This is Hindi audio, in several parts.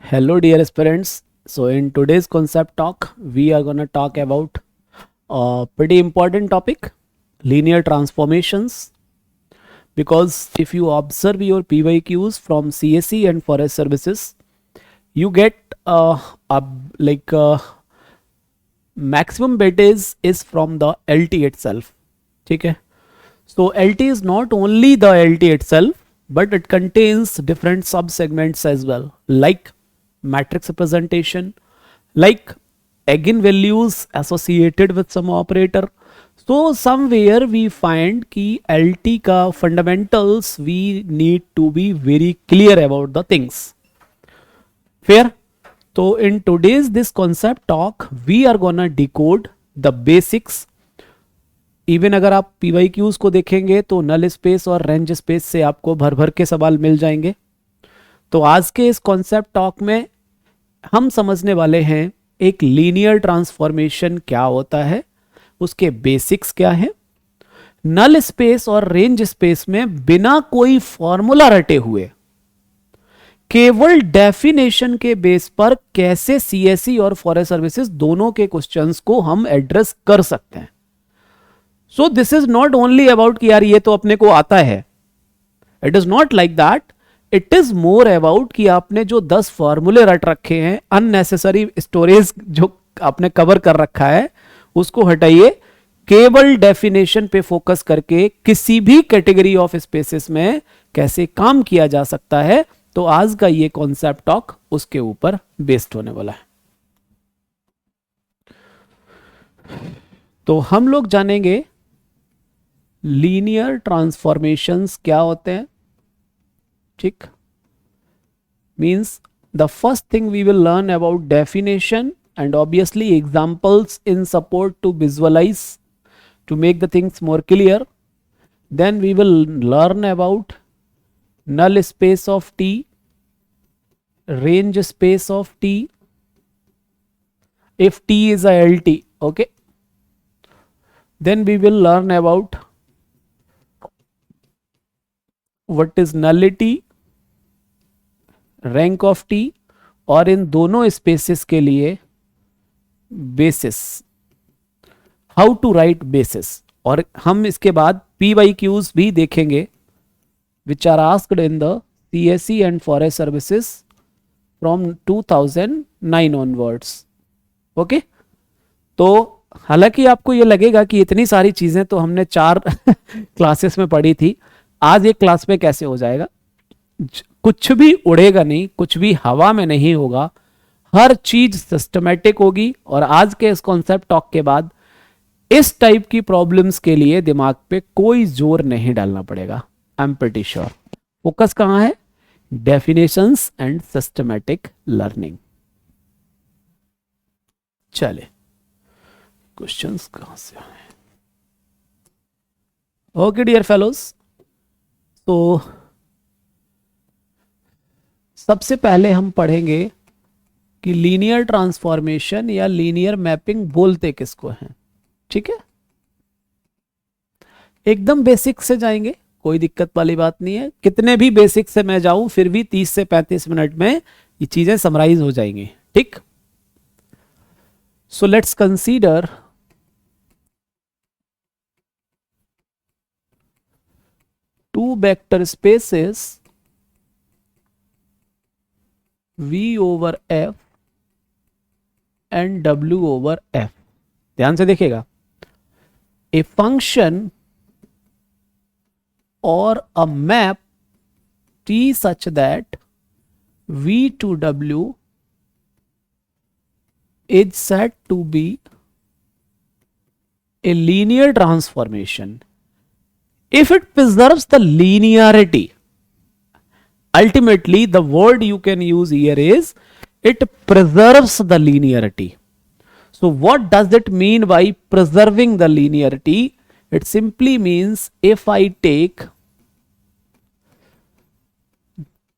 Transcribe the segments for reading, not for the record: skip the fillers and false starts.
Hello, dear aspirants. So, in today's concept talk, we are going to talk about a pretty important topic, linear transformations. Because if you observe your PYQs from CSE and forest services, you get a like maximum weightage is from the LT itself. ठीक है? So LT is not only the LT itself, but it contains different sub-segments as well, like matrix representation, like eigenvalues associated with some operator. So somewhere we find कि LT का fundamentals we need to be very clear about the things. Fair? So in today's this concept talk, we are gonna decode the basics. Even अगर आप PYQs को देखेंगे तो नल स्पेस और रेंज स्पेस से आपको भर भर के सवाल मिल जाएंगे. तो आज के इस कॉन्सेप्ट टॉक में हम समझने वाले हैं एक लीनियर ट्रांसफॉर्मेशन क्या होता है, उसके बेसिक्स क्या है, नल स्पेस और रेंज स्पेस में बिना कोई फॉर्मूला रटे हुए केवल डेफिनेशन के बेस पर कैसे सीएसई और फॉरेस्ट सर्विसेज दोनों के क्वेश्चंस को हम एड्रेस कर सकते हैं. सो this is not only about कि यार ये तो अपने को आता है. It is not like that. It is more about कि आपने जो 10 फॉर्मूले रट रखे हैं, अननेसेसरी स्टोरेज जो आपने कवर कर रखा है, उसको हटाइए. केवल डेफिनेशन पे फोकस करके किसी भी कैटेगरी ऑफ स्पेसेस में कैसे काम किया जा सकता है. तो आज का ये कॉन्सेप्ट टॉक उसके ऊपर बेस्ड होने वाला है. तो हम लोग जानेंगे लीनियर ट्रांसफॉर्मेशंस क्या होते हैं. ठीक, means the first thing we will learn about definition and obviously examples in support to visualize to make the things more clear. Then we will learn about null space of T, range space of T, if T is a LT, okay. Then we will learn about what is nullity, rank of T, और इन दोनों स्पेसेस के लिए basis, how to write basis. और हम इसके बाद PYQs भी देखेंगे which are asked in the CSE and forest services from 2009 onwards. Okay? तो हालांकि आपको ये लगेगा कि इतनी सारी चीजें तो हमने 4 क्लासेस में पढ़ी थी, आज एक क्लास में कैसे हो जाएगा. कुछ भी उड़ेगा नहीं, कुछ भी हवा में नहीं होगा, हर चीज सिस्टमेटिक होगी. और आज के इस कॉन्सेप्ट टॉक के बाद इस टाइप की प्रॉब्लम्स के लिए दिमाग पे कोई जोर नहीं डालना पड़ेगा. I am pretty sure. Focus कहां है? Definitions and systematic learning. चले क्वेश्चंस कहां से आए. ओके डियर फेलोज, तो सबसे पहले हम पढ़ेंगे कि लीनियर ट्रांसफॉर्मेशन या लीनियर मैपिंग बोलते किसको हैं. ठीक है, एकदम बेसिक से जाएंगे, कोई दिक्कत वाली बात नहीं है. कितने भी बेसिक से मैं जाऊं फिर भी 30 से 35 मिनट में ये चीजें समराइज हो जाएंगी. ठीक, so let's consider two vector spaces V over F and W over F. ध्यान से देखिएगा. A function or a map T such that V to W is said to be a linear transformation if it preserves the linearity. Ultimately, the word you can use here is it preserves the linearity. So what does it mean by preserving the linearity? It simply means if I take,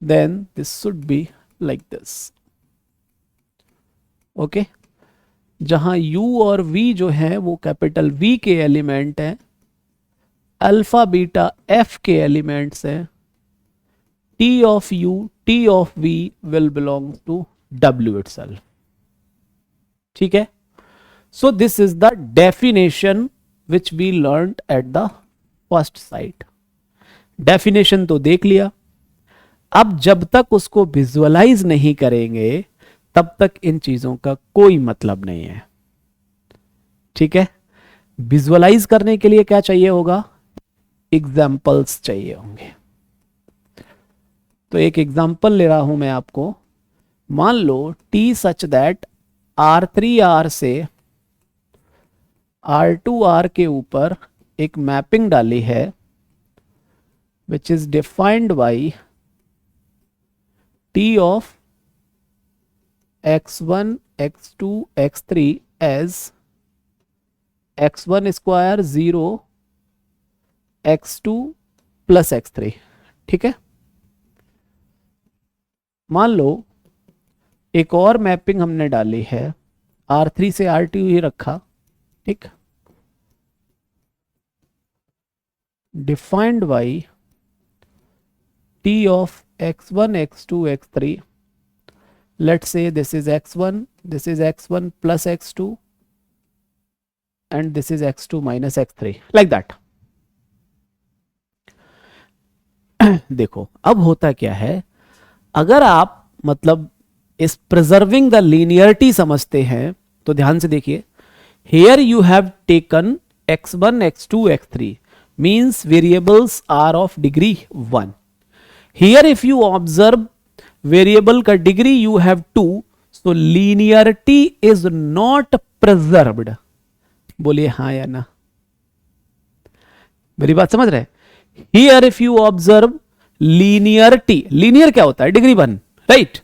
then this should be like this. Okay? जहां U और V जो है वो कैपिटल V के एलिमेंट हैं, अल्फा बीटा F के एलिमेंट्स हैं, T of U, T T of V will belong to W itself. ठीक है, so this is the definition which we learn at the first sight. Definition तो देख लिया, अब जब तक उसको विजुअलाइज नहीं करेंगे तब तक इन चीजों का कोई मतलब नहीं है। ठीक है, विजुअलाइज करने के लिए क्या चाहिए होगा, एग्जाम्पल्स चाहिए होंगे। तो एक एग्जाम्पल ले रहा हूं मैं आपको। मान लो टी सच दैट R3R से R2R के ऊपर एक मैपिंग डाली है which is defined by T of x1 x2 x3 as x1 square 0 x2 plus x3। ठीक है, मान लो एक और मैपिंग हमने डाली है, R3 से R2 ही रखा। ठीक, defined by T of x1 x2 x3, let's say this is x1, this is x1 plus x2 and this is x2 minus x3, like that। देखो अब होता क्या है, अगर आप मतलब इस प्रिजर्विंग द लीनियरिटी समझते हैं तो ध्यान से देखिए, here you have taken x1 x2 x3 means variables are of degree 1। here if you observe variable का degree you have 2, so linearity is not preserved. बोलिए हाँ या ना, मेरी बात समझ रहे? Here if you observe linearity, linear क्या होता है, degree 1, right?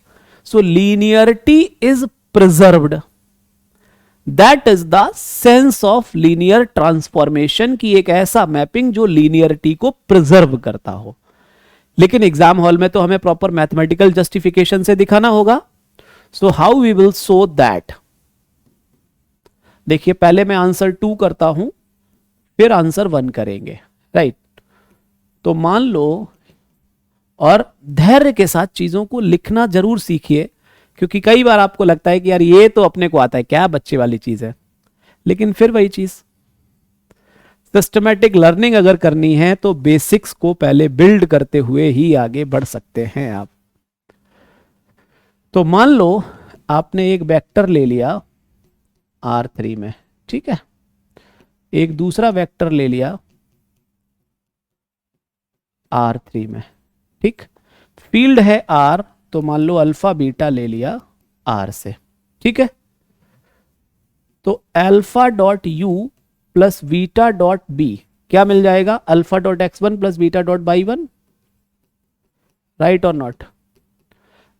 So linearity is preserved. That is the sense of linear transformation की एक ऐसा मैपिंग जो लीनियरिटी को प्रिजर्व करता हो। लेकिन एग्जाम हॉल में तो हमें प्रॉपर मैथमेटिकल जस्टिफिकेशन से दिखाना होगा। So how we will show that, देखिए पहले मैं आंसर 2 करता हूं फिर आंसर 1 करेंगे, राइट? तो मान लो, और धैर्य के साथ चीजों को लिखना जरूर सीखिए, क्योंकि कई बार आपको लगता है कि यार ये तो अपने को आता है, क्या बच्चे वाली चीज है। लेकिन फिर वही चीज, सिस्टमैटिक लर्निंग अगर करनी है तो बेसिक्स को पहले बिल्ड करते हुए ही आगे बढ़ सकते हैं आप। तो मान लो आपने एक वेक्टर ले लिया R3 में, ठीक है, एक दूसरा वेक्टर ले लिया R3 में, ठीक, फील्ड है R, तो मान लो अल्फा बीटा ले लिया R से, ठीक है। तो alpha dot u plus beta dot b क्या मिल जाएगा, alpha dot x1 plus beta dot y1, right और not?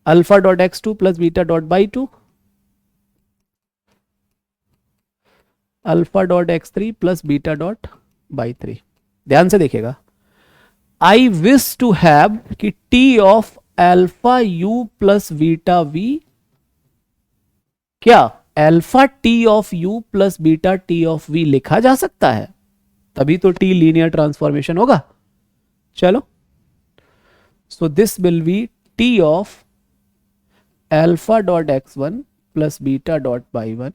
Alpha dot x2 plus beta dot y2, alpha dot x3 plus beta dot y3। ध्यान से देखिएगा, आई विश टू हैव कि T of alpha u plus beta v क्या alpha T of u plus beta T of v लिखा जा सकता है, तभी तो टी लीनियर ट्रांसफॉर्मेशन होगा। चलो, so this will be T of alpha dot x1 plus beta dot y1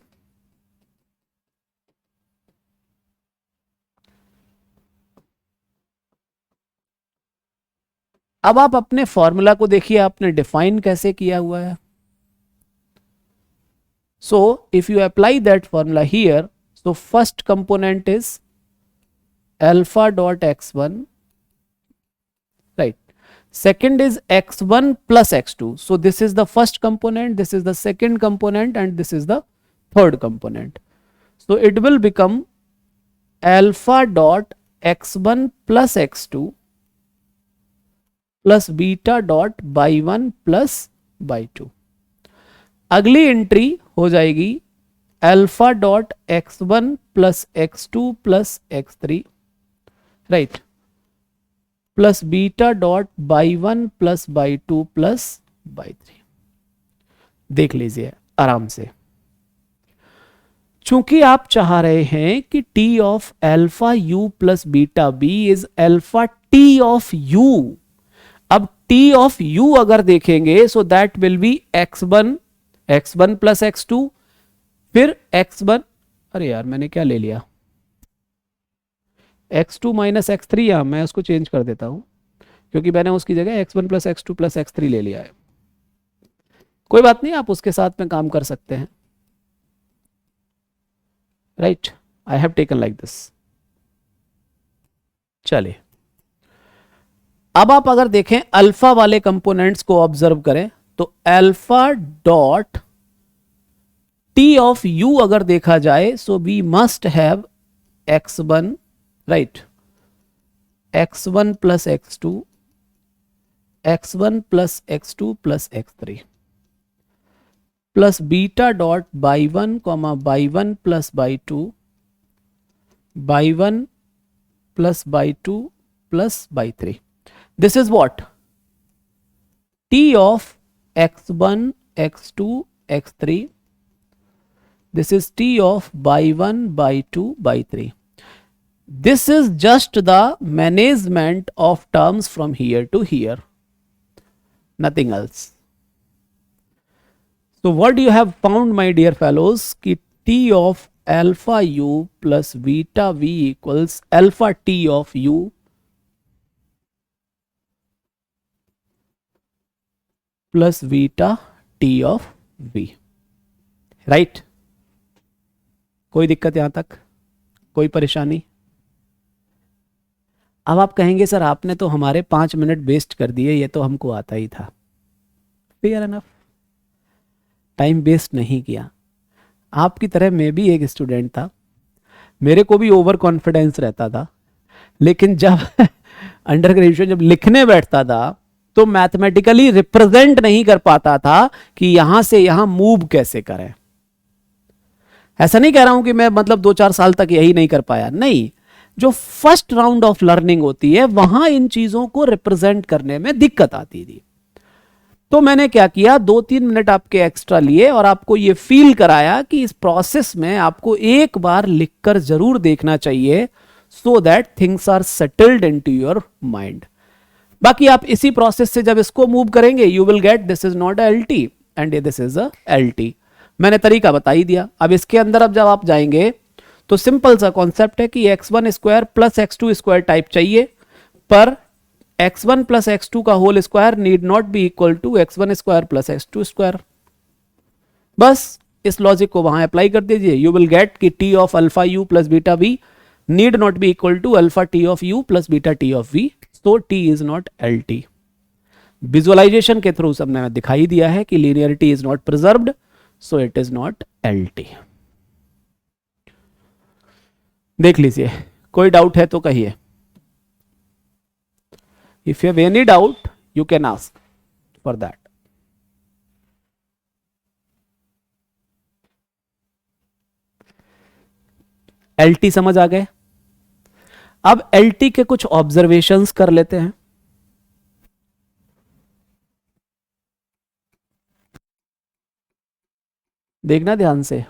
अब आप अपने फॉर्मूला को देखिए, आपने डिफाइन कैसे किया हुआ है। So if you apply that formula here, so first component is alpha dot x1, right? Second is x1 plus x2. So this is the first component, this is the second component, and this is the third component. So it will become alpha dot x1 plus x2 plus beta dot y1 plus y2। अगली एंट्री हो जाएगी alpha dot x1 plus x2 plus x3, right, plus beta dot y1 plus y2 plus y3। देख लीजिए आराम से, चूंकि आप चाह रहे हैं कि T of alpha u plus beta b is alpha T of u. अब टी ऑफ यू अगर देखेंगे so that will be x1 plus x2, फिर x1, अरे यार मैंने क्या ले लिया, x2 माइनस x3, या मैं उसको चेंज कर देता हूं क्योंकि मैंने उसकी जगह x1 plus x2 plus x3 ले लिया है। कोई बात नहीं, आप उसके साथ में काम कर सकते हैं, right, I have taken like this. चलिए अब आप अगर देखें अल्फा वाले कंपोनेंट्स को ऑब्जर्व करें तो alpha dot T of u अगर देखा जाए so we must have x1, right, x1 plus x2, x1 plus x2 plus x3 plus beta dot y one comma y one plus y two, y one plus y two plus y three. This is what, T of x1 x2 x3, this is t of by 1 by 2 by 3. This is just the management of terms from here to here, nothing else. So what you have found my dear fellows कि t of alpha u plus beta v equals alpha t of u plus beta t of v, right? कोई दिक्कत यहां तक, कोई परेशानी? अब आप कहेंगे सर आपने तो हमारे 5 मिनट वेस्ट कर दिए, ये तो हमको आता ही था। फेयर एनफ, टाइम वेस्ट नहीं किया। आपकी तरह मैं भी एक स्टूडेंट था, मेरे को भी ओवर कॉन्फिडेंस रहता था, लेकिन जब अंडर ग्रेजुएशन जब लिखने बैठता था तो मैथमेटिकली रिप्रेजेंट नहीं कर पाता था कि यहां से यहां मूव कैसे करें। ऐसा नहीं कह रहा हूं कि मैं मतलब 2-4 साल तक यही नहीं कर पाया, नहीं, जो फर्स्ट राउंड ऑफ लर्निंग होती है वहां इन चीजों को रिप्रेजेंट करने में दिक्कत आती थी। तो मैंने क्या किया, 2-3 मिनट आपके एक्स्ट्रा लिए और आपको ये फील कराया कि इस प्रोसेस में आपको एक बार लिखकर जरूर देखना चाहिए, so that things are settled into your mind. बाकी आप इसी प्रोसेस से जब इसको मूव करेंगे you will get this is not a LT and this is a LT. मैंने तरीका बता ही दिया। अब इसके अंदर अब जब आप जाएंगे तो सिंपल सा कॉन्सेप्ट है कि x1 square plus x2 square type चाहिए, पर x1 प्लस x2 का whole square need not be equal to x1 square plus x2 square. बस इस लॉजिक को वहां अप्लाई कर दीजिए, यू विल गेट कि t of alpha u plus beta v need not be equal to alpha t of u plus beta t of v, so t is not LT। Visualization के थ्रू सबने दिखाई दिया है कि linearity is not preserved, so it is not LT। देख लीजिए, कोई डाउट है तो कहिए। If you have any doubt you can ask for that. LT समझ आ गए? अब LT के कुछ ऑब्जर्वेशंस कर लेते हैं। देखना ध्यान से,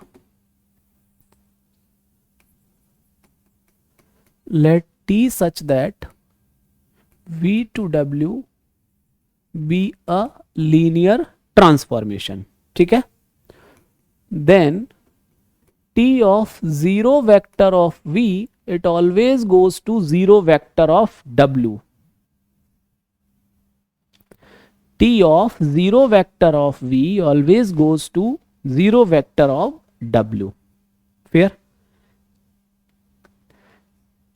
let t such that v to w be a linear transformation, ठीक है? then t of 0 vector of v it always goes to 0 vector of w, t of 0 vector of v always goes to 0 vector of w। फिर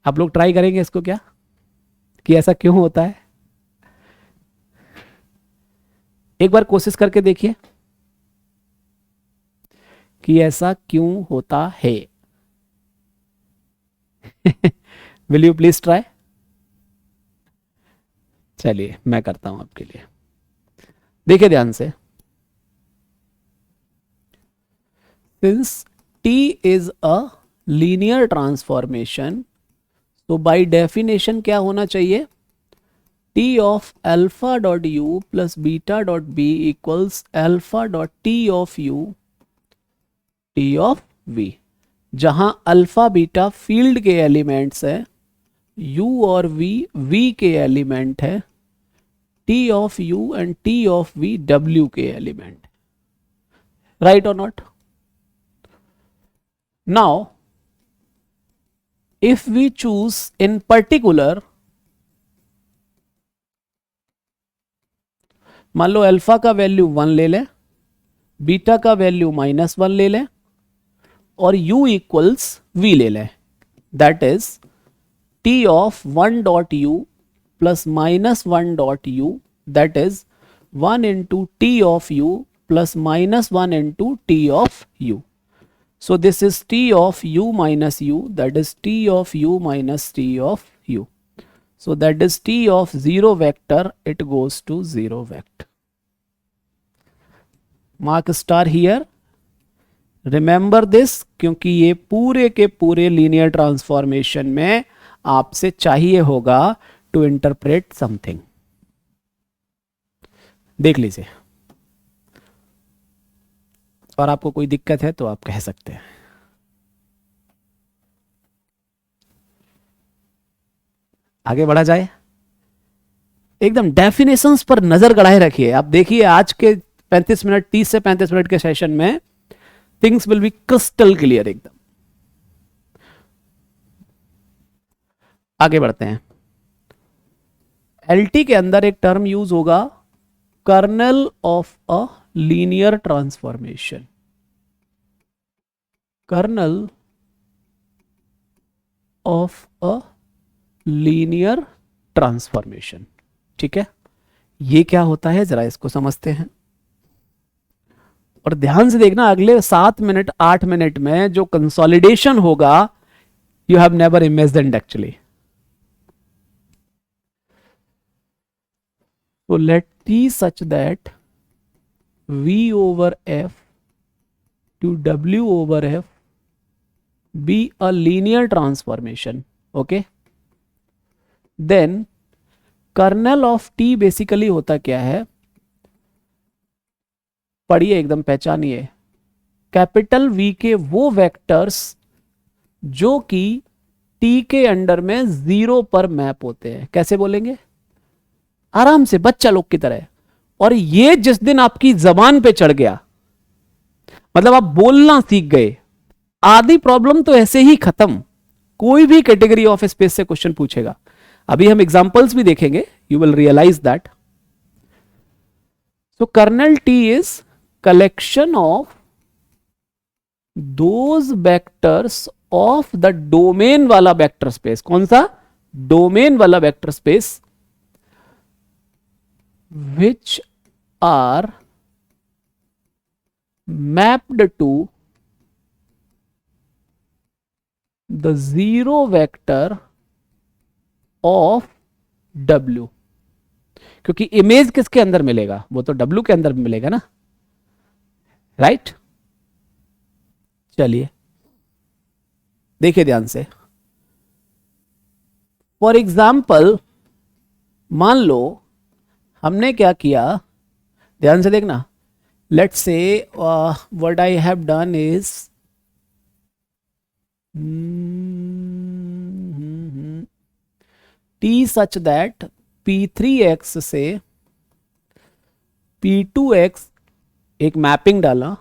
आप लोग ट्राई करेंगे इसको क्या, कि ऐसा क्यों होता है? एक बार कोशिश करके देखिए कि ऐसा क्यों होता है। Will you please try? चलिए मैं करता हूं आपके लिए, देखिए ध्यान से। Since t is a linear transformation, तो by definition क्या होना चाहिए? t of alpha dot u plus beta dot b equals alpha dot t of u t of v, जहां अल्फा बीटा फील्ड के एलिमेंट्स है, u और v v के एलिमेंट है, T of you and T of V W के एलिमेंट, राइट और not? Now if we choose in particular, मान लो अल्फा का वैल्यू 1 ले लें, बीटा का वैल्यू -1 ले लें और u इक्वल्स v ले लें, that is t of 1 dot u plus -1 dot u, that is 1 into T of u plus -1 into T of u. So this is t of u minus u, that is t of u minus t of u. So that is t of 0 vector, it goes to 0 vector. Mark star here. Remember this, क्योंकि ये पूरे के पूरे लीनियर ट्रांसफॉर्मेशन में आपसे चाहिए होगा टू इंटरप्रेट समथिंग. देख लीजिए, और आपको कोई दिक्कत है तो आप कह सकते हैं. आगे बढ़ा जाए. एकदम डेफिनेशंस पर नजर गड़ाए रखिए. आप देखिए आज के 35 मिनट 30 से 35 मिनट के सेशन में things will be crystal clear एकदम. आगे बढ़ते हैं. एलटी के अंदर एक टर्म यूज होगा, kernel of a linear transformation. Kernel of a linear transformation. ठीक है, ये क्या होता है जरा इसको समझते हैं और ध्यान से देखना. अगले 7 मिनट 8 मिनट में जो कंसोलिडेशन होगा, you have never imagined actually. So let T such that V over F to W over F be a linear transformation. Okay. Then kernel of T basically होता क्या है, पढ़िए एकदम पहचानिए. कैपिटल V के वो वेक्टर्स जो कि T के अंडर में 0 पर मैप होते हैं. कैसे बोलेंगे? आराम से, बच्चा लोग की तरह. और ये जिस दिन आपकी जबान पे चढ़ गया, मतलब आप बोलना सीख गए, आधी प्रॉब्लम तो ऐसे ही खत्म. कोई भी कैटेगरी ऑफ स्पेस से क्वेश्चन पूछेगा. अभी हम एग्जांपल्स भी देखेंगे, you will realize that. So kernel T is collection of those vectors of the domain वाला वेक्टर स्पेस. कौन सा? डोमेन वाला vector space, which are mapped to the 0 vector of W. क्योंकि इमेज किसके अंदर मिलेगा? वो तो W के अंदर मिलेगा ना, राइट? चलिए देखिए ध्यान से. फॉर एग्जाम्पल, मान लो हमने क्या किया, ध्यान से देखना. Let's say what I have done is T such that P3x से P2x एक मैपिंग डाला,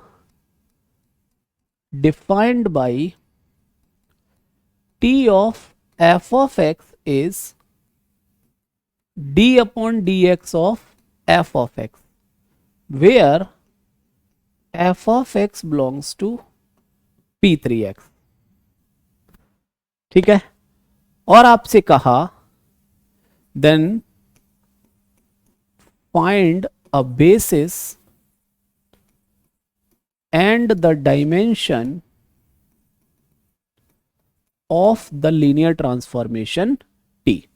defined by T of f of x is d upon dx of f of x, where f of x belongs to P3x. ठीक है, और आपसे कहा then find a basis and the dimension of the linear transformation T.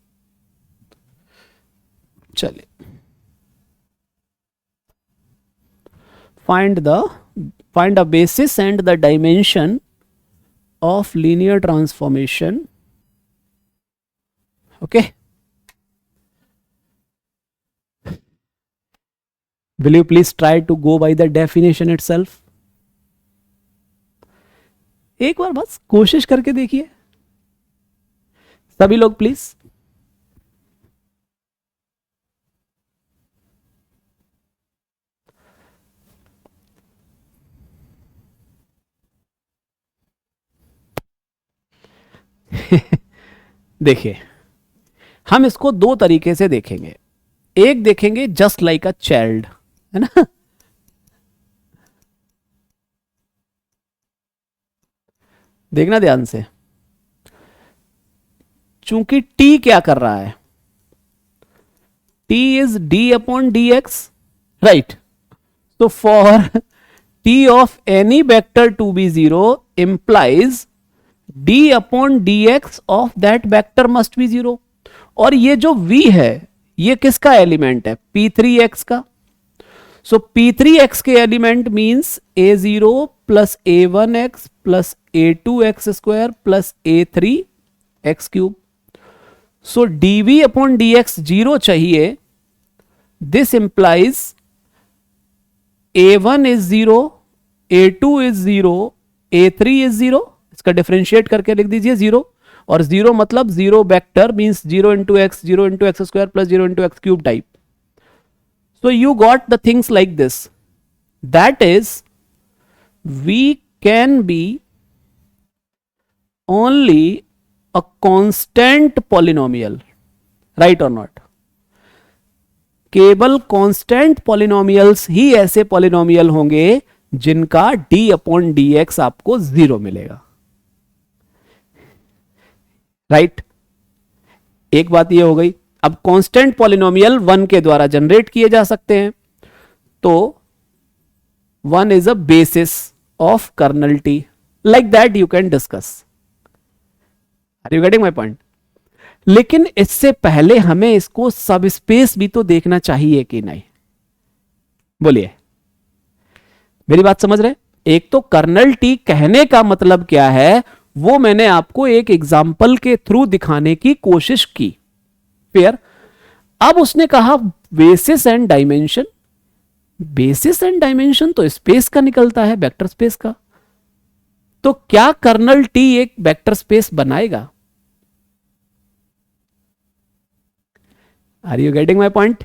चलिए, find a basis and the dimension of linear transformation. Okay, will you please try to go by the definition itself? एक बार बस कोशिश करके देखिए सभी लोग प्लीज. देखिए, हम इसको दो तरीके से देखेंगे। एक देखेंगे जस्ट लाइक अ चाइल्ड, है ना, देखना ध्यान से। चूंकि टी क्या कर रहा है, T is d upon d x, right. तो for T of any vector to be zero implies d upon d x of that vector must be zero. और ये जो v है ये किसका एलिमेंट है, p3x का। सो p3x के element means a0 plus a1x plus a2x square plus a3x cube. So dv upon dx zero चाहिए। This implies a1 is zero, a2 is zero, a3 is zero. इसका डिफरेंशिएट करके लिख दीजिए जीरो, और जीरो मतलब zero vector means zero into x square plus zero into x cube type. So you got the things like this. That is, v can be only a constant polynomial, right or not? केवल कांस्टेंट पॉलिनोमियल्स ही ऐसे पॉलिनोमियल होंगे जिनका d अपॉन डी एक्स आपको जीरो मिलेगा, राइट। एक बात ये हो गई। अब कांस्टेंट पॉलिनोमियल वन के द्वारा जनरेट किए जा सकते हैं, तो one is a basis of kernel T, like that you can discuss. Are you getting my point? लेकिन इससे पहले हमें इसको सब स्पेस भी तो देखना चाहिए कि नहीं, बोलिए, मेरी बात समझ रहे? एक तो कर्नल टी कहने का मतलब क्या है वो मैंने आपको एक एग्जाम्पल के थ्रू दिखाने की कोशिश की, फिर अब उसने कहा basis and dimension. Basis and dimension तो स्पेस का निकलता है, वेक्टर स्पेस का। तो क्या कर्नल टी एक वेक्टर स्पेस बनाएगा? Are you getting my point?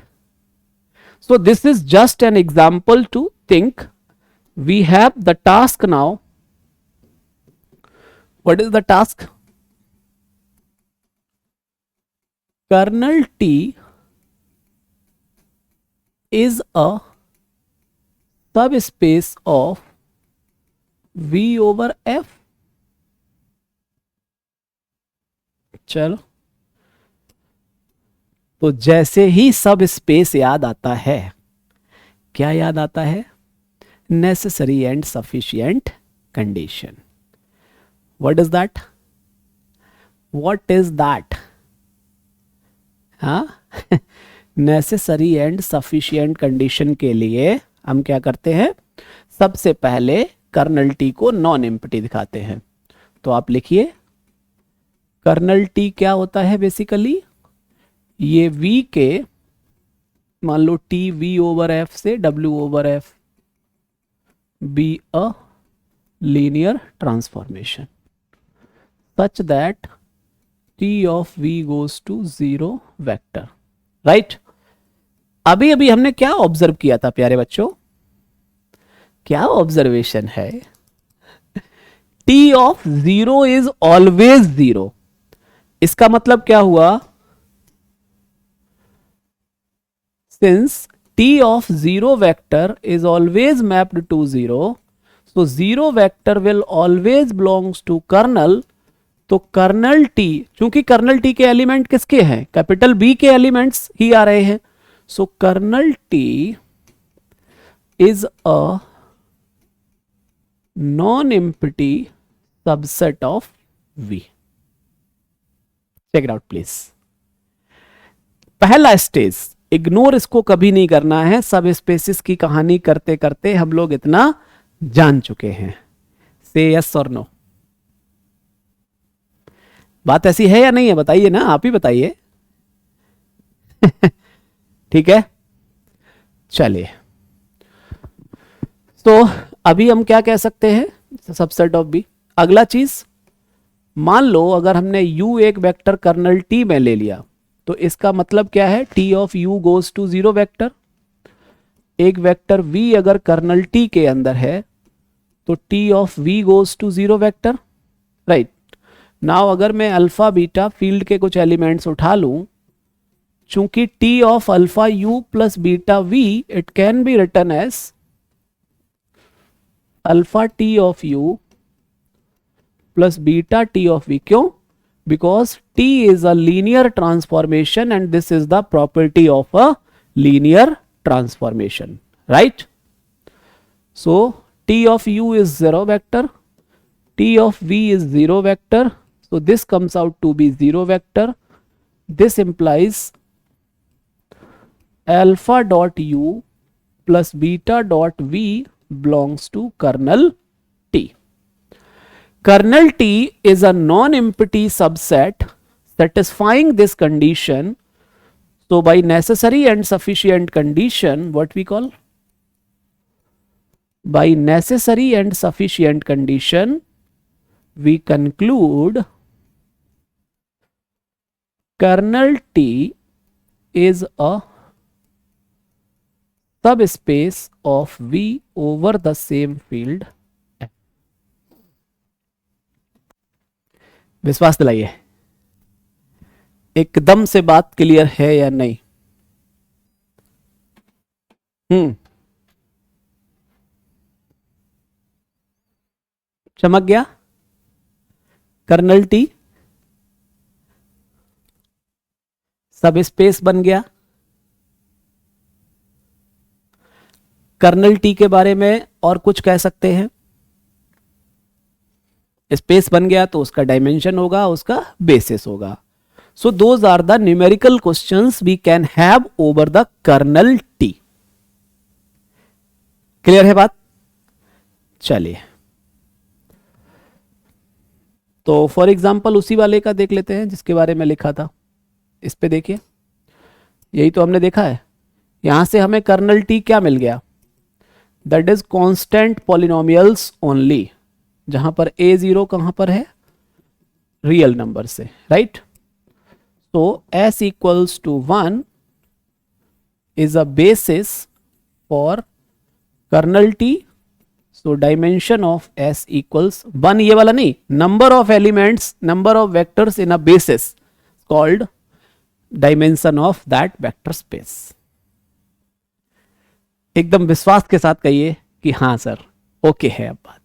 So this is just an example to think. We have the task now. What is the task? Kernel T is a subspace of V over F. चलो, तो जैसे ही सब स्पेस याद आता है, क्या याद आता है? Necessary and sufficient condition. What is that? What is that? हाँ, नेसेसरी एंड सफिशिएंट कंडीशन के लिए हम क्या करते हैं? सबसे पहले कर्नल टी को नॉन एम्प्टी दिखाते हैं। तो आप लिखिए, कर्नल टी क्या होता है बेसिकली? ये v के, मान लो टी v ओवर f से w over f be a linear transformation such that t of v goes to zero vector, right? अभी अभी हमने क्या ऑब्जर्व किया था प्यारे बच्चों? क्या ऑब्जर्वेशन है? t of zero is always zero. इसका मतलब क्या हुआ? Since t of zero vector is always mapped to zero, so zero vector will always belongs to kernel। तो कर्नल टी, चूंकि कर्नल टी के एलिमेंट किसके हैं? कैपिटल बी के एलिमेंट्स ही आ रहे हैं। So kernel T is a non empty subset of V. Check it out please. पहला स्टेज, इग्नोर इसको कभी नहीं करना है। सब स्पेसिस की कहानी करते करते हम लोग इतना जान चुके हैं। से यस और नो? बात ऐसी है या नहीं है? बताइए ना, आप ही बताइए। ठीक है, चलिए। तो अभी हम क्या कह सकते हैं? Subset of b. अगला चीज, मान लो अगर हमने u एक वेक्टर कर्नल t में ले लिया, तो इसका मतलब क्या है? t of u goes to zero vector. एक वेक्टर v अगर कर्नल t के अंदर है तो t of v goes to zero vector, right. Now अगर मैं अल्फा बीटा फील्ड के कुछ एलिमेंट्स उठा लूं, चूंकि T of alpha u plus beta v it can be written as alpha T of u plus beta T of v. क्यों? Because T is a linear transformation and this is the property of a linear transformation, right? So T of u is 0 vector, t of v is 0 vector, so this comes out to be 0 vector. This implies alpha dot u plus beta dot v belongs to kernel T. Kernel T is a non-empty subset satisfying this condition. So by necessary and sufficient condition, what we call? By necessary and sufficient condition, we conclude kernel T is a subspace of V over the same field. विश्वास दिलाइए, एकदम से बात क्लियर है या नहीं? चमक गया कर्नल टी, सब स्पेस बन गया. कर्नल टी के बारे में और कुछ कह सकते हैं? स्पेस बन गया तो उसका डायमेंशन होगा, उसका बेसिस होगा. So those are the numerical questions we can have over the kernel T. Clear है बात? चलिए, तो फॉर एग्जाम्पल उसी वाले का देख लेते हैं जिसके बारे में लिखा था. इस पे देखिए, यही तो हमने देखा है. यहां से हमें कर्नल टी क्या मिल गया? That is constant polynomials only, जहां पर a0 कहां पर है? रियल नंबर से, राइट? तो s equals to 1 is a basis for kernel T. So dimension of S equals 1, ये वाला नहीं, number of elements, number of vectors in a basis called dimension of that vector space. एकदम विश्वास के साथ कहिए कि हाँ सर, ओके है. अब बात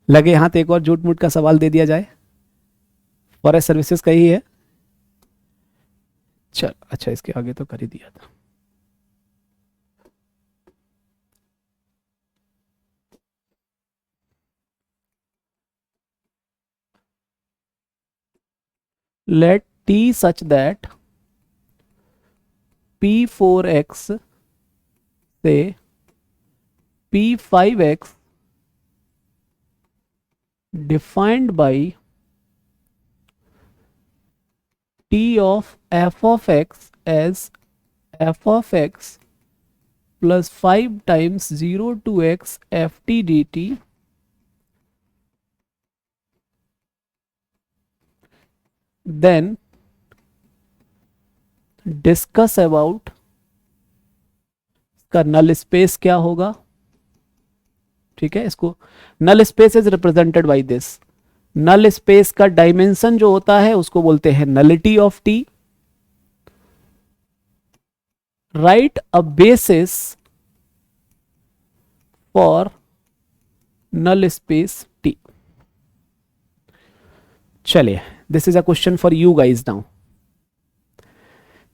लगे यहां तो एक और झूठ मूठ का सवाल दे दिया जाए. फॉरेस्ट सर्विसेज का ही है. चल अच्छा, इसके आगे तो कर ही दिया था. let t such that p4x से p5x defined by t of f of x as f of x plus 5 times 0 to x ft dt then discuss about इसका नल स्पेस क्या होगा. ठीक है, इसको null space is represented by this. Null space का डायमेंशन जो होता है उसको बोलते हैं nullity of T. Write a basis for null space T. चलिए, this is a question for you guys now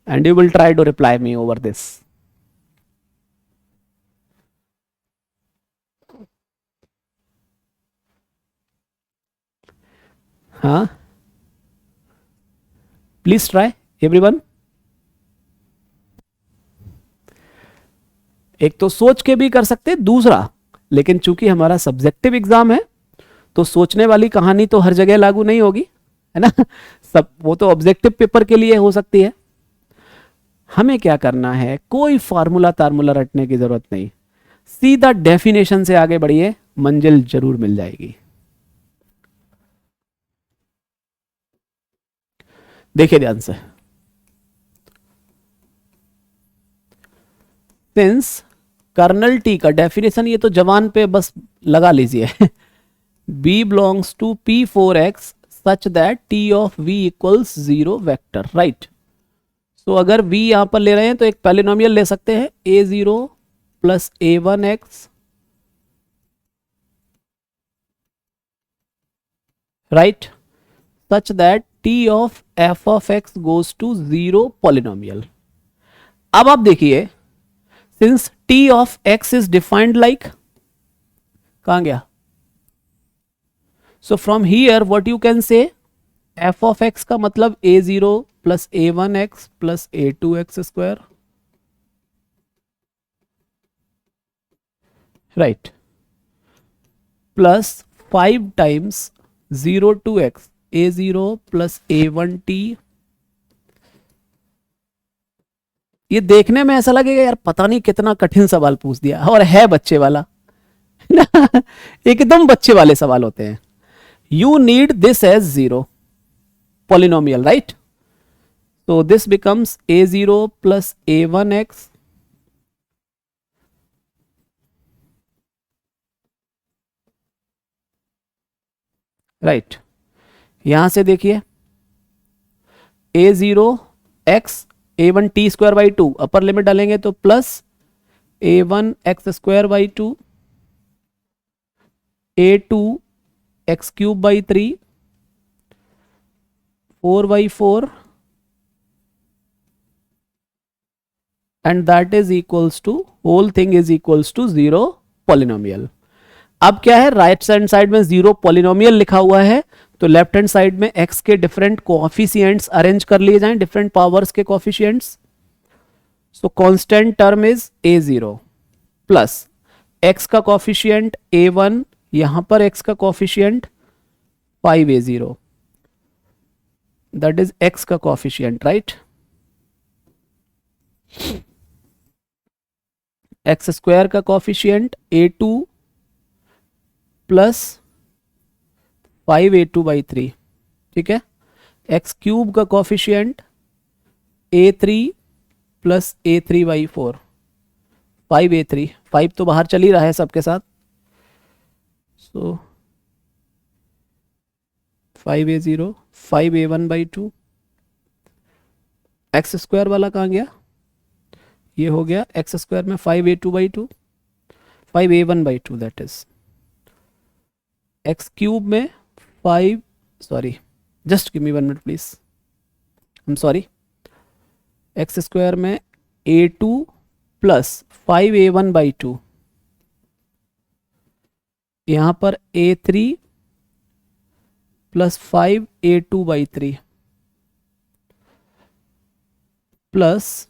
and you will try to reply me over this. हाँ, please try everyone. एक तो सोच के भी कर सकते, दूसरा लेकिन चूंकि हमारा सब्जेक्टिव एग्जाम है तो सोचने वाली कहानी तो हर जगह लागू नहीं होगी, है ना. सब वो तो ऑब्जेक्टिव पेपर के लिए हो सकती है. हमें क्या करना है, कोई फार्मूला तार्मूला रटने की जरूरत नहीं, सीधा डेफिनेशन से आगे बढ़िए, मंजिल जरूर मिल जाएगी. देखिए ध्यान से, सिंस कर्नल टी का डेफिनेशन, ये तो जवान पे बस लगा लीजिए b belongs to p4x such that t of v equals 0 vector, right. So अगर v यहां पर ले रहे हैं तो एक पॉलिनोमियल ले सकते हैं a0 plus a1x, right, such that t of f of x goes to 0 polynomial. अब आप देखिए, since t of x is defined like, कहां गया, so from here what you can से f of x का मतलब a0 plus a1x plus a2x square, right, plus 5 times 0 to x a0 plus a1t। ये देखने में ऐसा लगेगा यार पता नहीं कितना कठिन सवाल पूछ दिया, और है बच्चे वाला एकदम बच्चे वाले सवाल होते हैं। You need this as 0 polynomial, right? So this becomes a0 plus a1x right. यहां से देखिए a0 x a1t square by 2, upper limit डालेंगे तो plus a1 x square by 2, a2 x cube by 3, 4/4 and that is equals to whole thing is equals to 0 polynomial। अब क्या है, राइट हैंड साइड में 0 पॉलिनोमियल लिखा हुआ है, तो लेफ्ट हैंड साइड में x के डिफरेंट कोएफिशिएंट्स अरेंज कर लिए जाएं, डिफरेंट पावर्स के coefficients. So constant term is a0 plus x का कोएफिशिएंट a1, यहां पर x का coefficient 5a0, that is x का कोएफिशिएंट, राइट। एक्स स्क्वायर का coefficient a2 plus 5a2 by 3, ठीक है। एक्स क्यूब का coefficient a3 plus a3 by 4, 5a3, 5 तो बाहर चल ही रहा है सबके साथ, सो 5a0 5a1 by 2। X square वाला कहाँ गया, ये हो गया एक्स स्क्वायर में 5a2 by 2, 5a1 by 2, that is x cube में 5, sorry just give me 1 minute please, I am sorry, x square में a2 प्लस 5a1 बाई 2, यहां पर a3 plus 5a2 by 3 plus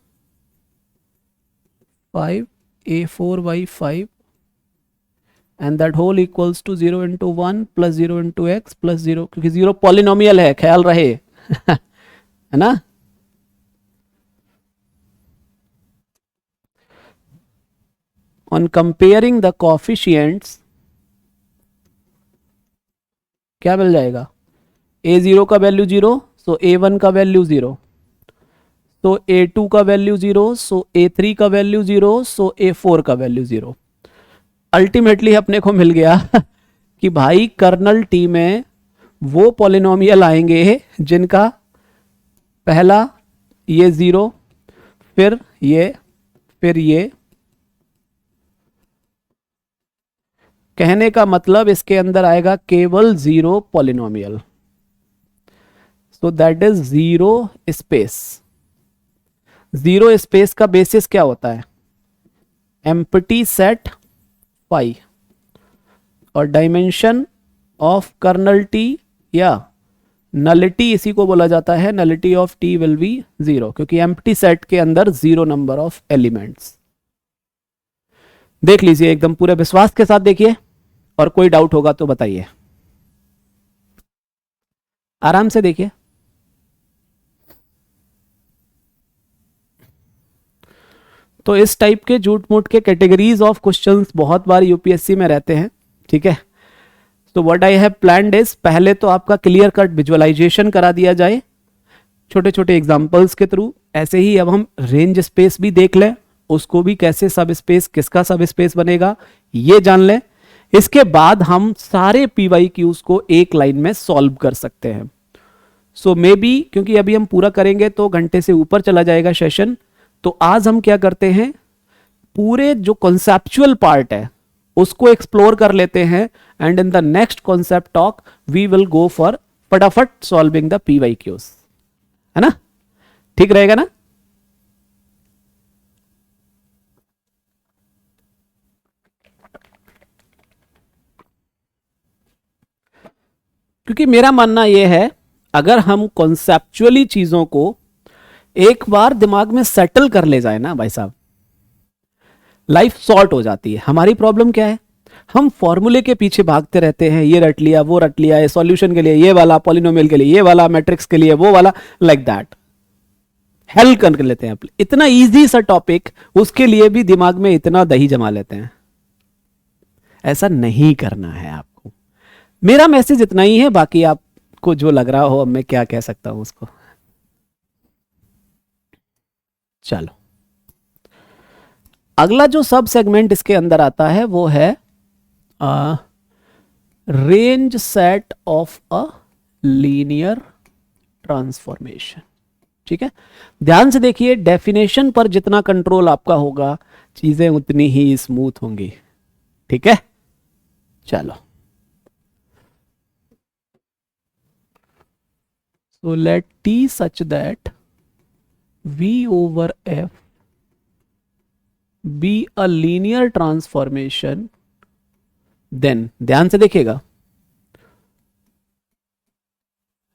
5a4 by 5 and that whole equals to 0 into 1 plus 0 into x plus 0, क्योंकि 0 पॉलिनोमियल है, ख्याल रहे है ना। ऑन कंपेयरिंग द कोएफिशिएंट्स क्या मिल जाएगा, a0 का वैल्यू 0, सो a1 का वैल्यू 0, तो a2 का वैल्यू 0, सो a3 का वैल्यू 0, सो a4 का वैल्यू 0। अल्टीमेटली अपने को मिल गया कि भाई कर्नल टी में वो पॉलिनोमियल आएंगे जिनका पहला ये 0, फिर ये, कहने का मतलब इसके अंदर आएगा केवल 0 polynomial, so that is 0 space. 0 space का बेसिस क्या होता है, एम्प्टी सेट फाई, और डायमेंशन ऑफ कर्नल टी या नलिटी इसी को बोला जाता है, nullity of T will be 0, क्योंकि एम्प्टी सेट के अंदर 0 नंबर ऑफ एलिमेंट्स। देख लीजिए एकदम पूरे विश्वास के साथ देखिए, और कोई डाउट होगा तो बताइए, आराम से देखिए। तो इस टाइप के झूठ मूठ के कैटेगरीज ऑफ क्वेश्चंस बहुत बार यूपीएससी में रहते हैं, ठीक है। तो what I have planned is, पहले तो आपका क्लियर कट विजुअलाइजेशन करा दिया जाए छोटे छोटे एग्जांपल्स के थ्रू, ऐसे ही अब हम रेंज स्पेस भी देख लें, उसको भी कैसे सब स्पेस, किसका सब स्पेस बनेगा ये जान लें। इसके बाद हम सारे PYQs को एक लाइन में सॉल्व कर सकते हैं। सो मे बी क्योंकि अभी हम पूरा करेंगे तो घंटे से ऊपर चला जाएगा सेशन, तो आज हम क्या करते हैं, पूरे जो कॉन्सेप्चुअल पार्ट है उसको एक्सप्लोर कर लेते हैं, and in the next concept talk we will go for फटाफट सॉल्विंग द PYQs, है ना? ठीक रहेगा ना? क्योंकि मेरा मानना यह है, अगर हम कॉन्सेप्चुअली चीजों को एक बार दिमाग में सेटल कर ले जाए ना भाई साहब, लाइफ सॉर्ट हो जाती है। हमारी प्रॉब्लम क्या है, हम फॉर्मूले के पीछे भागते रहते हैं, ये रट लिया वो रट लिया, सॉल्यूशन के लिए ये वाला, पॉलिनोमियल के लिए ये वाला, मैट्रिक्स के लिए वो वाला, लाइक दैट हेल कर लेते हैं। इतना इजी सा टॉपिक, उसके लिए भी दिमाग में इतना दही जमा लेते हैं। ऐसा नहीं करना है आपको। मेरा मैसेज इतना ही है, बाकी आपको जो लग रहा हो, अब मैं क्या कह सकता हूं उसको। चलो, अगला जो सब सेगमेंट इसके अंदर आता है वो है range set of a linear transformation. ठीक है, ध्यान से देखिए, डेफिनेशन पर जितना कंट्रोल आपका होगा चीजें उतनी ही स्मूथ होंगी। ठीक है, चलो, so let T such that V over F be a linear transformation, then ध्यान से देखिएगा,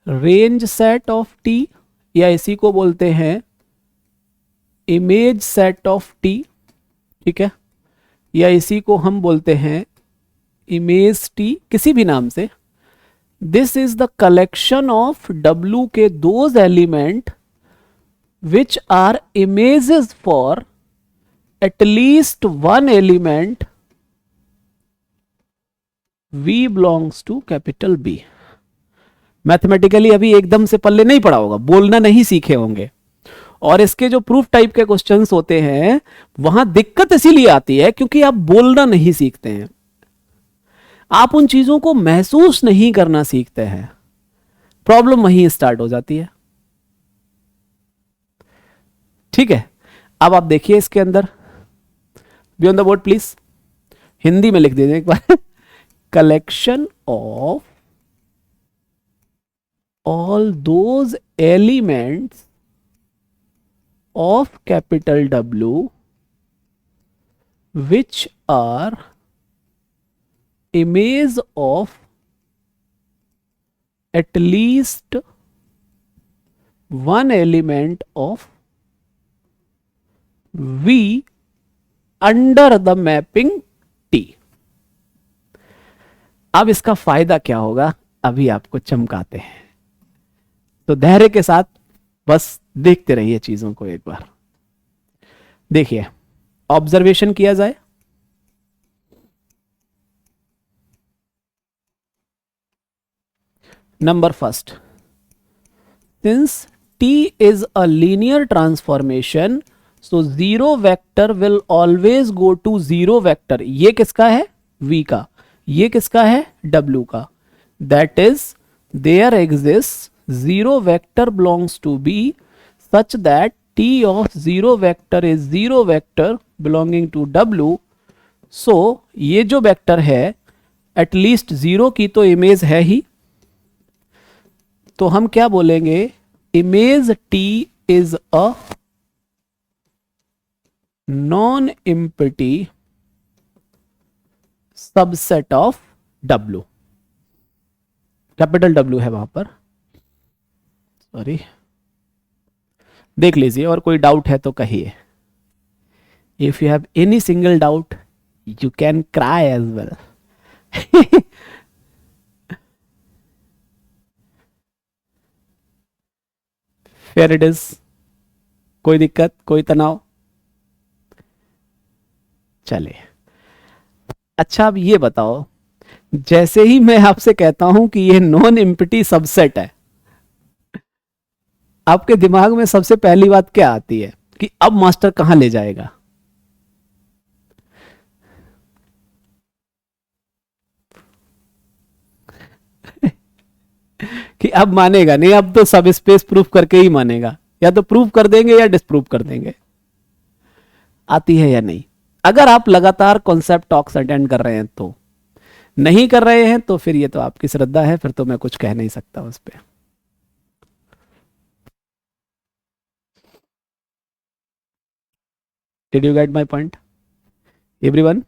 रेंज सेट ऑफ T या इसी को बोलते हैं इमेज सेट ऑफ T, ठीक है, या इसी को हम बोलते हैं इमेज T, किसी भी नाम से। This is the collection of W के those element which are images for at least one element V belongs to capital B। Mathematically अभी एकदम से पल्ले नहीं पड़ा होगा, बोलना नहीं सीखे होंगे, और इसके जो प्रूफ टाइप के क्वेश्चंस होते हैं वहां दिक्कत इसीलिए आती है क्योंकि आप बोलना नहीं सीखते हैं, आप उन चीजों को महसूस नहीं करना सीखते हैं, प्रॉब्लम वहीं स्टार्ट हो जाती है। ठीक है, अब आप देखिए इसके अंदर, be on the board please, Hindi में लिख दीजिए एक बार, collection of all those elements of capital W which are image of at least one element of V under the mapping T। अब इसका फायदा क्या होगा, अभी आपको चमकाते हैं, तो धैर्य के साथ बस देखते रहिए चीजों को। एक बार देखिए, ऑब्जर्वेशन किया जाए, number first, since T is a linear transformation, so zero vector will always go to zero vector। ये किसका है, V का, ये किसका है, W का। That is there exists zero vector belongs to B such that T of zero vector is zero vector belonging to W। so ये जो वेक्टर है एटलीस्ट जीरो की तो इमेज है ही, तो हम क्या बोलेंगे, image T is a non empty subset of W। Capital W है वहां पर, सॉरी, देख लीजिए, और कोई डाउट है तो कहिए। If you have any single doubt you can cry as well. Fair it is, कोई दिक्कत, कोई तनाव, चले। अच्छा, अब ये बताओ, जैसे ही मैं आपसे कहता हूं कि ये नॉन एम्प्टी सबसेट है, आपके दिमाग में सबसे पहली बात क्या आती है कि अब मास्टर कहां ले जाएगा? कि अब मानेगा नहीं, अब तो सब स्पेस प्रूफ करके ही मानेगा, या तो प्रूफ कर देंगे या डिस्प्रूव कर देंगे। आती है या नहीं? अगर आप लगातार कॉन्सेप्ट टॉक्स अटेंड कर रहे हैं तो, नहीं कर रहे हैं तो फिर ये तो आपकी श्रद्धा है, फिर तो मैं कुछ कह नहीं सकता उस पर। Did you get my point everyone?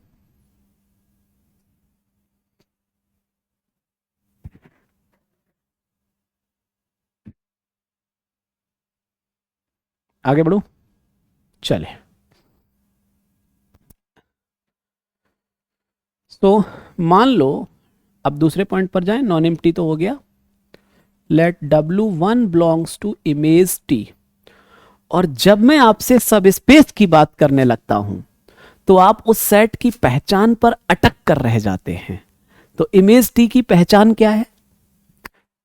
आगे बढ़ू, चले। तो मान लो, अब दूसरे पॉइंट पर जाएं, नॉन एम्प्टी तो हो गया। Let W1 belongs to image T। और जब मैं आपसे सब स्पेस की बात करने लगता हूं तो आप उस सेट की पहचान पर अटक कर रह जाते हैं। तो इमेज T की पहचान क्या है?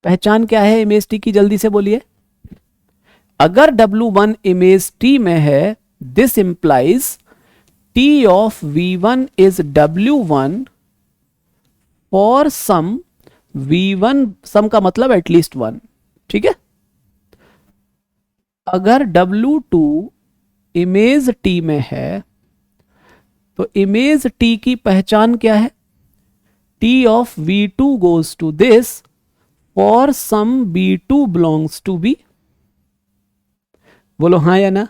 पहचान क्या है इमेज T की, जल्दी से बोलिए। अगर W1 इमेज T में है, this implies T of V1 is W1 for some V1, some का मतलब एटलीस्ट 1, ठीक है। अगर W2 इमेज T में है तो इमेज T की पहचान क्या है? T of V2 goes to this for some B2 belongs to B। बोलो हाँ या ना?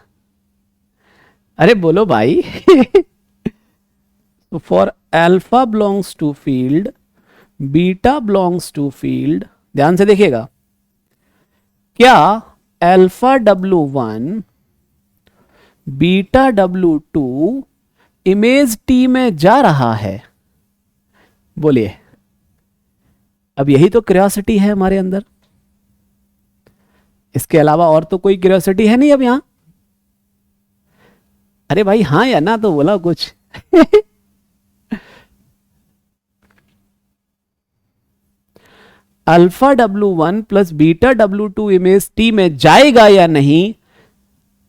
अरे बोलो भाई। तो for alpha belongs to field, beta belongs to field, ध्यान से देखिएगा, क्या alpha W1 beta W2 image T में जा रहा है? बोलिए। अब यही तो क्यूरियोसिटी है हमारे अंदर, इसके अलावा और तो कोई क्यूरियोसिटी है नहीं अब यहां। अरे भाई हाँ या ना तो बोला कुछ। Alpha W1 plus beta W2 image T में जाएगा या नहीं,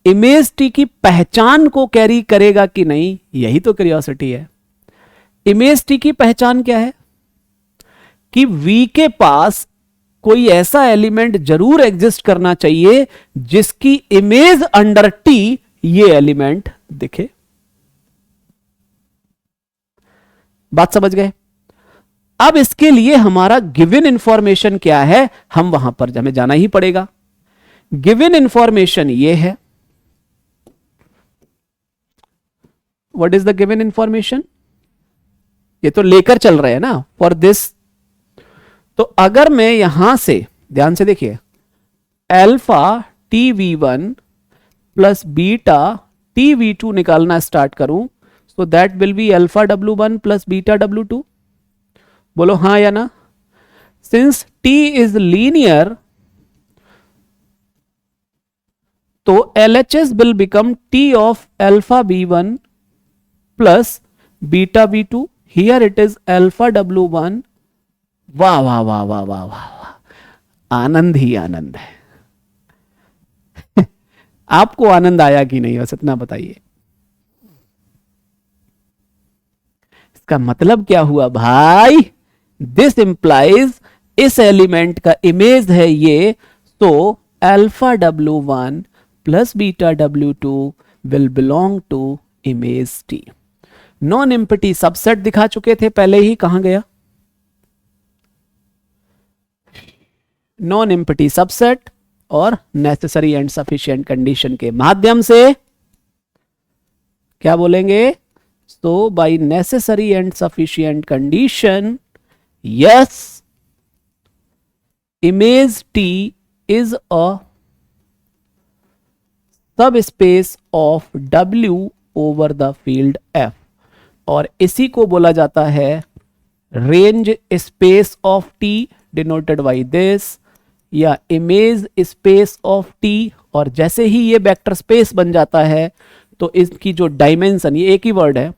इमेज T की पहचान को कैरी करेगा कि नहीं, यही तो क्यूरियोसिटी है। इमेज T की पहचान क्या है? कि V के पास कोई ऐसा एलिमेंट जरूर एग्जिस्ट करना चाहिए जिसकी इमेज अंडर T ये एलिमेंट दिखे। बात समझ गए? अब इसके लिए हमारा गिवन इंफॉर्मेशन क्या है, हम वहां पर हमें जाना ही पड़ेगा। गिवन इंफॉर्मेशन ये है। What is the given information? ये तो लेकर चल रहे हैं ना, फॉर दिस। तो अगर मैं यहां से, ध्यान से देखिए, alpha TV1 plus beta TV2 निकालना स्टार्ट करूं, सो that will be alpha W1 plus beta W2। बोलो हाँ या ना? सिंस T इज लीनियर, तो LHS will become T of alpha B1 plus beta B2। Here it is alpha W1। वाह वाह वाह वाह वाह वाह वाह, आनंद ही आनंद है। आपको आनंद आया कि नहीं, बस इतना बताइए। इसका मतलब क्या हुआ भाई? दिस इंप्लाइज इस एलिमेंट का इमेज है ये, तो alpha W1 plus beta W2 will belong to image T। Non empty subset दिखा चुके थे पहले ही, कहां गया? नॉन एम्प्टी सबसेट और नेसेसरी एंड सफिशिएंट कंडीशन के माध्यम से क्या बोलेंगे? तो by necessary and sufficient condition, yes, image T is a subspace of W over the field F, और इसी को बोला जाता है range space of T denoted by this, या इमेज स्पेस ऑफ T। और जैसे ही ये वेक्टर स्पेस बन जाता है तो इसकी जो डायमेंशन, ये एक ही वर्ड है,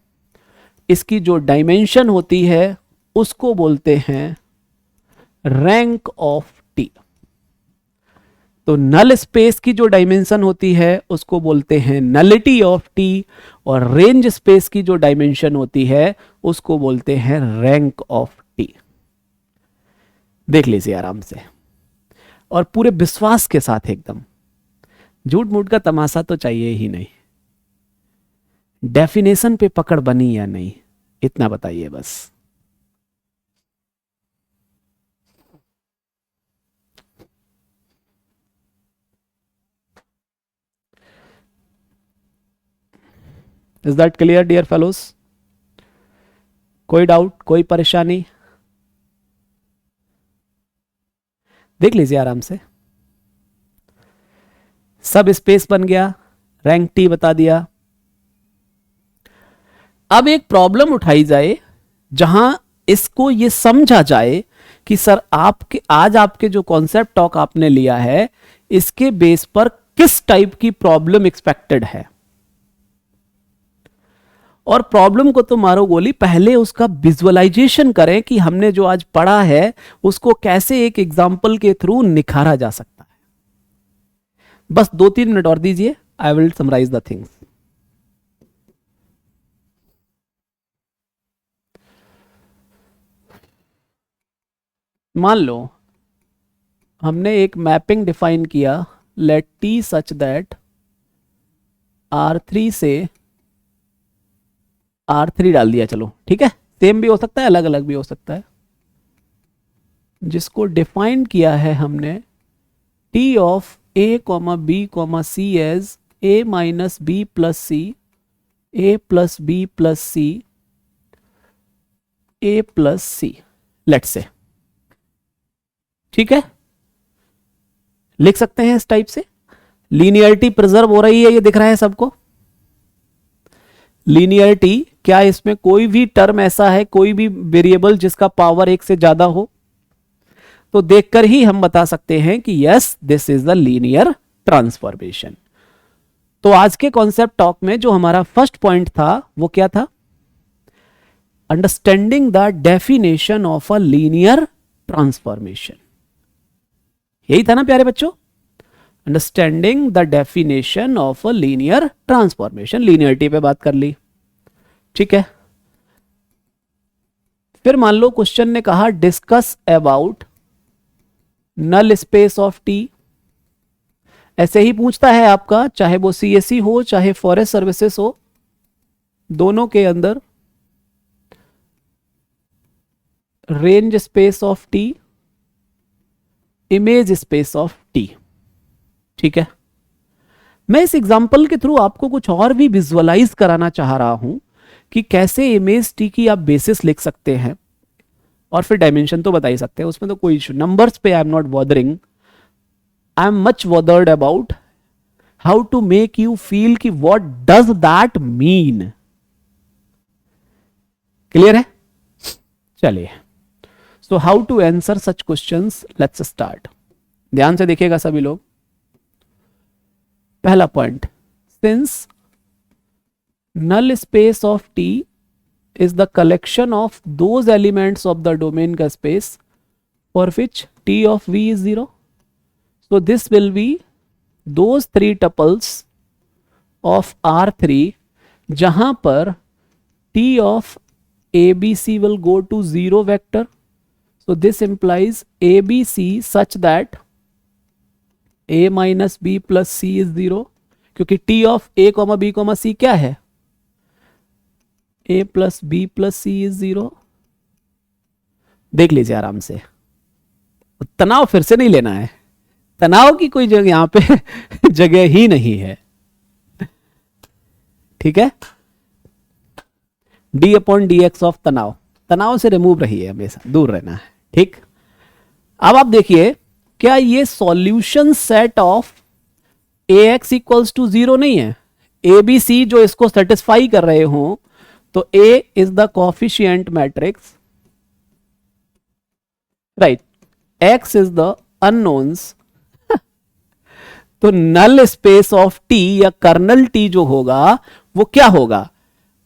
इसकी जो डायमेंशन होती है उसको बोलते हैं रैंक ऑफ T। तो नल स्पेस की जो डायमेंशन होती है उसको बोलते हैं नलिटी ऑफ T, और रेंज स्पेस की जो डायमेंशन होती है उसको बोलते हैं रैंक ऑफ T। देख लीजिए आराम से। और पूरे विश्वास के साथ एकदम, झूठ मूठ का तमाशा तो चाहिए ही नहीं। डेफिनेशन पे पकड़ बनी या नहीं, इतना बताइए बस। Is that clear dear fellows? कोई डाउट, कोई परेशानी? देख लीजिए आराम से। सब स्पेस बन गया, रैंक टी बता दिया। अब एक प्रॉब्लम उठाई जाए जहां इसको ये समझा जाए कि सर आपके आज आपके जो कॉन्सेप्ट टॉक आपने लिया है, इसके बेस पर किस टाइप की प्रॉब्लम एक्सपेक्टेड है। और प्रॉब्लम को तो मारो गोली, पहले उसका विजुअलाइजेशन करें कि हमने जो आज पढ़ा है उसको कैसे एक एग्जाम्पल के थ्रू निखारा जा सकता है। बस 2-3 मिनट और दीजिए, I will summarise the things. मान लो हमने एक मैपिंग डिफाइन किया, let T such that R3 से R3 डाल दिया, चलो ठीक है, सेम भी हो सकता है, अलग अलग भी हो सकता है। जिसको डिफाइन किया है हमने T of a, b, c as a minus b plus c, a plus b plus c, a plus c, let's say, ठीक है, लिख सकते हैं इस टाइप से। लीनियरिटी प्रिजर्व हो रही है, ये दिख रहा है सबको। लीनियरिटी, क्या इसमें कोई भी टर्म ऐसा है, कोई भी वेरिएबल जिसका पावर 1 से ज्यादा हो? तो देखकर ही हम बता सकते हैं कि yes this is the linear transformation. तो आज के कॉन्सेप्ट टॉक में जो हमारा फर्स्ट पॉइंट था वो क्या था? Understanding the definition of a linear transformation. यही था ना प्यारे बच्चों? Understanding the definition of a linear transformation. Linearity पे बात कर ली, ठीक है। फिर मान लो क्वेश्चन ने कहा discuss about null space of T. ऐसे ही पूछता है आपका, चाहे वो सीएससी हो चाहे फॉरेस्ट सर्विसेज हो, दोनों के अंदर range space of T, image space of T, ठीक है। मैं इस एग्जांपल के थ्रू आपको कुछ और भी विजुअलाइज कराना चाह रहा हूं कि कैसे इमेज टी की आप बेसिस लिख सकते हैं, और फिर डायमेंशन तो बता ही सकते हैं, उसमें तो कोई इशू। नंबर्स पे I am not bothering, I am much bothered about how to make you feel कि what does that mean. Clear है? चलिए, so how to answer such questions, let's start. ध्यान से देखिएगा सभी लोग। पहला point, since null space of T is the collection of those elements of the domain का space for which T of V is 0. So this will be those 3 tuples of R3 जहां पर T of ABC will go to 0 vector. So this implies ABC such that A minus B plus C is 0, क्योंकि T of A, B, C क्या है? A plus b plus c is 0। देख लीजिए आराम से, तनाव फिर से नहीं लेना है, तनाव की कोई जगह यहां पे जगह ही नहीं है, ठीक है। D upon d x of तनाव, तनाव से रिमूव रहिए, हमेशा दूर रहना है, ठीक। अब आप देखिए, क्या ये solution set of A x equals to 0 नहीं है? ए बी सी जो इसको सेटिस्फाई कर रहे हो, तो A is the coefficient matrix, right? X is the unknowns. तो नल स्पेस ऑफ T या कर्नल T जो होगा वो क्या होगा?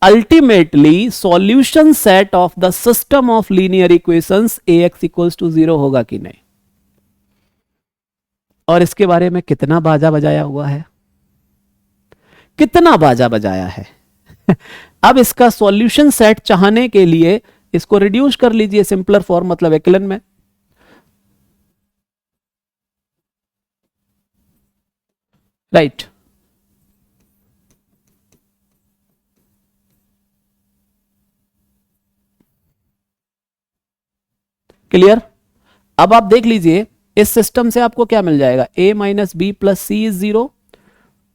Ultimately solution set of the system of linear equations AX equals to 0 होगा कि नहीं? और इसके बारे में कितना बाजा बजाया हुआ है, कितना बाजा बजाया है। अब इसका सॉल्यूशन सेट चाहने के लिए इसको रिड्यूस कर लीजिए सिंपलर फॉर्म, मतलब एक्लन में। राइट। क्लियर। अब आप देख लीजिए इस सिस्टम से आपको क्या मिल जाएगा, a minus b plus c is zero,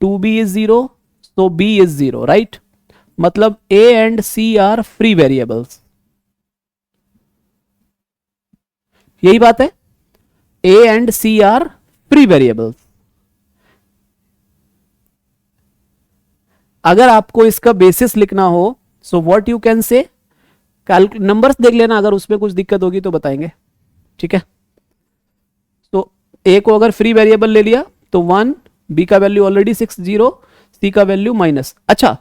2b is zero, so b is zero, right. मतलब a and c are free variables, यही बात है, a and c are free variables. अगर आपको इसका बेसिस लिखना हो, so what you can say, numbers देख लेना, अगर उसमें कुछ दिक्कत होगी तो बताएंगे, ठीक है। तो a को अगर फ्री वेरिएबल ले लिया तो 1, b का वैल्यू ऑलरेडी 6 0, c का वैल्यू माइनस, अच्छा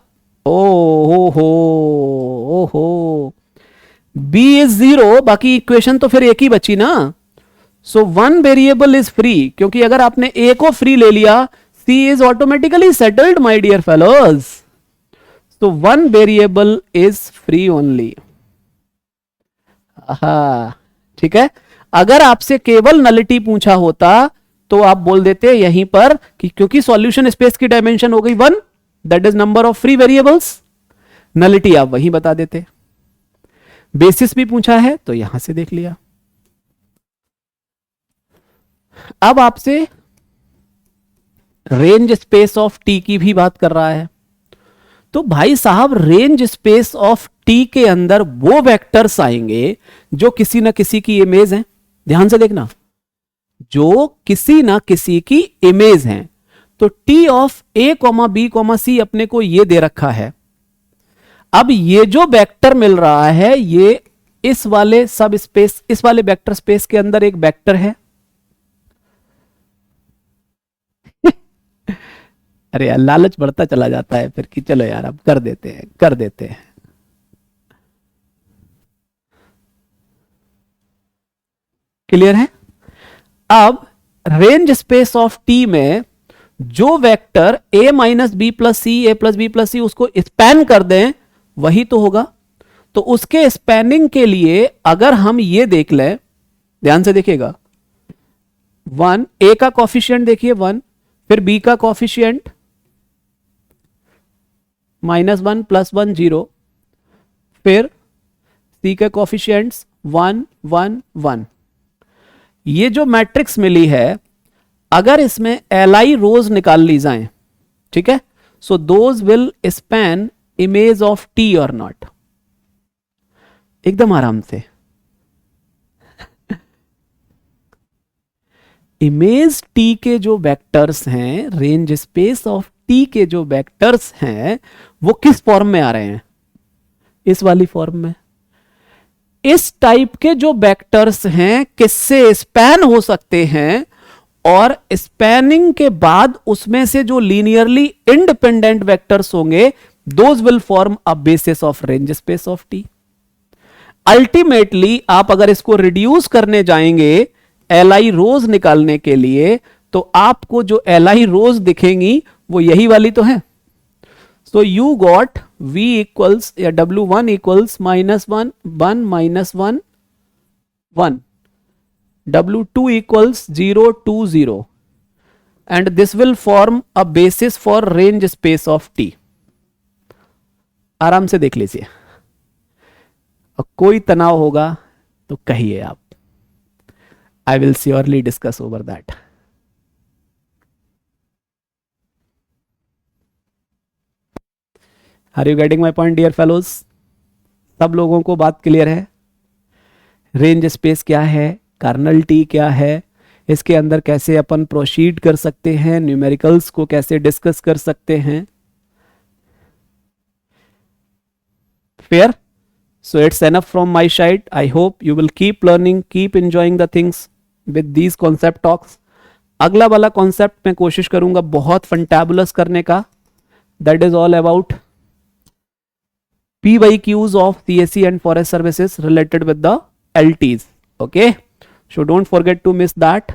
ओ हो b इज 0, बाकी इक्वेशन तो फिर एक ही बची ना। So one variable is free, क्योंकि अगर आपने a को फ्री ले लिया c is automatically settled my dear fellows. So one variable is free only. ठीक है। अगर आपसे केवल नलिटी पूछा होता तो आप बोल देते यहीं पर कि क्योंकि सॉल्यूशन स्पेस की डायमेंशन हो गई 1, that is number of free variables, nullity आप वहीं बता देते। बेसिस भी पूछा है तो यहां से देख लिया। अब आपसे रेंज स्पेस ऑफ टी की भी बात कर रहा है, तो भाई साहब रेंज स्पेस ऑफ टी के अंदर वो वेक्टर्स आएंगे जो किसी ना किसी की इमेज हैं, ध्यान से देखना, जो किसी ना किसी की इमेज हैं। तो T of a comma b comma c अपने को ये दे रखा है। अब ये जो वेक्टर मिल रहा है ये इस वाले सब स्पेस, इस वाले वेक्टर स्पेस के अंदर एक वेक्टर है। अरे यार लालच बढ़ता चला जाता है फिर कि चलो यार अब कर देते हैं कर देते हैं। क्लियर है। अब रेंज स्पेस ऑफ टी में जो vector a minus b plus c, a plus b plus c उसको स्पैन कर दें वही तो होगा। तो उसके स्पैनिंग के लिए अगर हम ये देख लें, ध्यान से देखिएगा, 1 a का कॉफिशिएंट देखिए 1, फिर b का कॉफिशिएंट -1 +1 0, फिर c के कॉफिशिएंट्स 1 1 1। ये जो मैट्रिक्स मिली है अगर इसमें li रोज निकाल ली जाए, ठीक है, so those will span image of T और नॉट, एकदम आराम से। इमेज टी के जो वेक्टर्स हैं, रेंज स्पेस ऑफ टी के जो वेक्टर्स हैं वो किस फॉर्म में आ रहे हैं, इस वाली फॉर्म में। इस टाइप के जो वेक्टर्स हैं किससे स्पैन हो सकते हैं, और स्पैनिंग के बाद उसमें से जो लीनियरली इंडिपेंडेंट वेक्टर्स होंगे those will form a basis of range space of T. Ultimately आप अगर इसको रिड्यूस करने जाएंगे li रोज निकालने के लिए, तो आपको जो li रोज दिखेंगी वो यही वाली तो है। So you got v equals या w1 equals -1 1 -1 1, w2 equals 0 2 0, and this will form a basis for range space of T. आराम से देख लीजिए, और कोई तनाव होगा तो कहिए आप, I will surely discuss over that. Are you getting my point, dear fellows? सब लोगों को बात क्लियर है? रेंज स्पेस क्या है, कर्नल टी क्या है, इसके अंदर कैसे अपन प्रोसीड कर सकते हैं, न्यूमेरिकल्स को कैसे डिस्कस कर सकते हैं। Fair? So it's enough from my side. I hope you will keep learning, keep enjoying the things with these concept talks. अगला वाला कॉन्सेप्ट मैं कोशिश करूंगा बहुत फंटेबुलस करने का, that is all about PYQs of CSE and forest services related with the LTs. Okay, so don't forget to miss that.